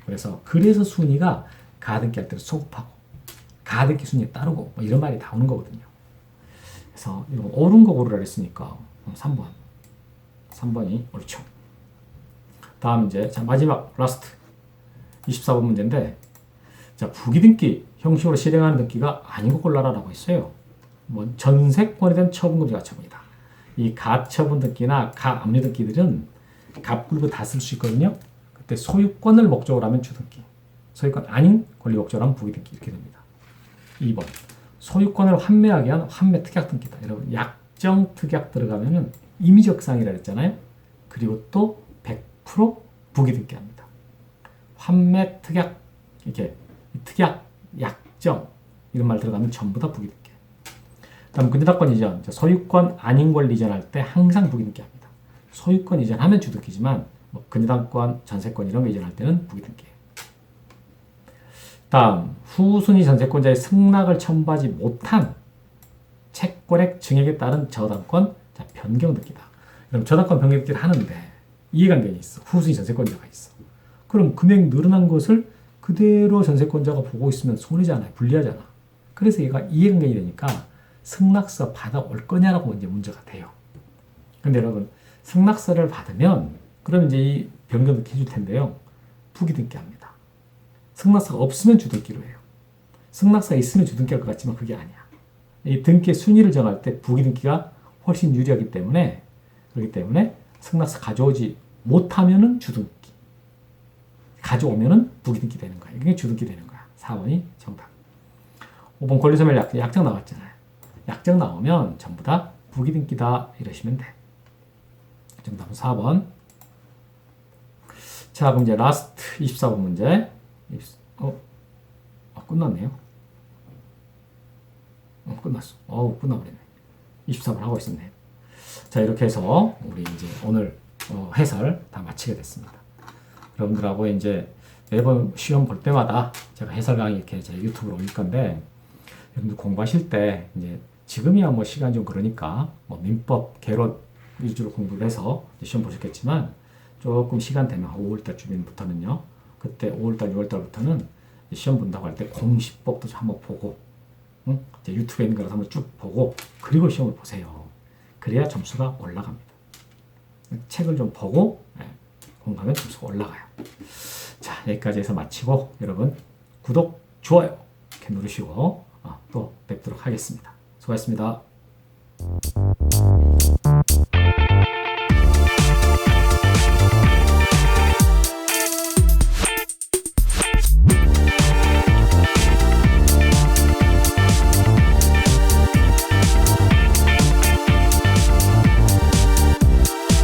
그래서 순위가 가등기 할 때는 소급하고 가등기 순위에 따르고 뭐 이런 말이 나오는 거거든요. 그래서 이거 옳은 거 고르라 했으니까 3번이 옳죠. 다음 이제 마지막 라스트 24번 문제인데 부기등기 형식으로 실행하는 등기가 아닌 거 골라라라고 했어요. 뭐 전세권에 대한 처분금지 가처분이다. 이 가처분 등기나 가압류 등기들은 갑불구 다 쓸 수 있거든요. 그때 소유권을 목적으로 하면 주등기, 소유권 아닌 권리 목적으로 하면 부기등기 이렇게 됩니다. 2번 소유권을 환매하기 위한 환매 특약 등기다. 여러분 약정 특약 들어가면은 임의적 상이라 했잖아요. 그리고 또 100% 부기등기 합니다. 환매 특약 이렇게 특약 약정 이런 말 들어가면 전부 다 부기등기. 다음 근저당권 이전, 소유권 아닌 권리 이전할 때 항상 부기등기 합니다. 소유권 이전하면 주등기지만 뭐 근저당권, 전세권 이런 거 이전할 때는 부기등기예요. 다음 후순위 전세권자의 승낙을 첨부하지 못한 채권액 증액에 따른 저당권 변경 등기다. 그럼 저당권 변경 등기를 하는데 이해관계가 있어. 후순위 전세권자가 있어. 그럼 금액 늘어난 것을 그대로 전세권자가 보고 있으면 손해잖아요. 불리하잖아. 그래서 얘가 이해관계가 되니까 승낙서 받아올 거냐라고 이제 문제가 돼요. 근데 여러분 승낙서를 받으면 그럼 이제 이 변경 등기 해줄 텐데요. 부기등기 합니다. 승낙서가 없으면 주등기로 해요. 승낙서가 있으면 주등기 할 것 같지만 그게 아니야. 이 등기의 순위를 정할 때 부기등기가 훨씬 유리하기 때문에 그렇기 때문에 승낙서 가져오지 못하면은 주등기, 가져오면은 부기등기 되는 거야. 이게 주등기 되는 거야. 4번이 정답. 5번 권리소멸 약정 나왔잖아요. 약정 나오면 전부 다 부기등기다 이러시면 돼. 정답은 4번. 자, 그럼 이제 라스트 24번 문제. 끝났네요. 끝났어. 끝나버렸네. 24번 하고 있었네. 자, 이렇게 해서 우리 이제 오늘 해설 다 마치게 됐습니다. 여러분들하고 이제 매번 시험 볼 때마다 제가 해설 강의 이렇게 제 유튜브로 올릴 건데 여러분들 공부하실 때 이제 지금이야 뭐 시간 좀 그러니까 뭐 민법, 개론 위주로 공부를 해서 시험 보셨겠지만 조금 시간 되면 5월달 주변부터는요. 그때 5월달, 6월달부터는 시험 본다고 할 때 공시법도 좀 한번 보고 이제 유튜브에 있는 거라서 한번 쭉 보고 그리고 시험을 보세요. 그래야 점수가 올라갑니다. 책을 좀 보고 공부하면 점수가 올라가요. 자, 여기까지 해서 마치고 여러분 구독, 좋아요 이렇게 누르시고 또 뵙도록 하겠습니다. 수고하셨습니다.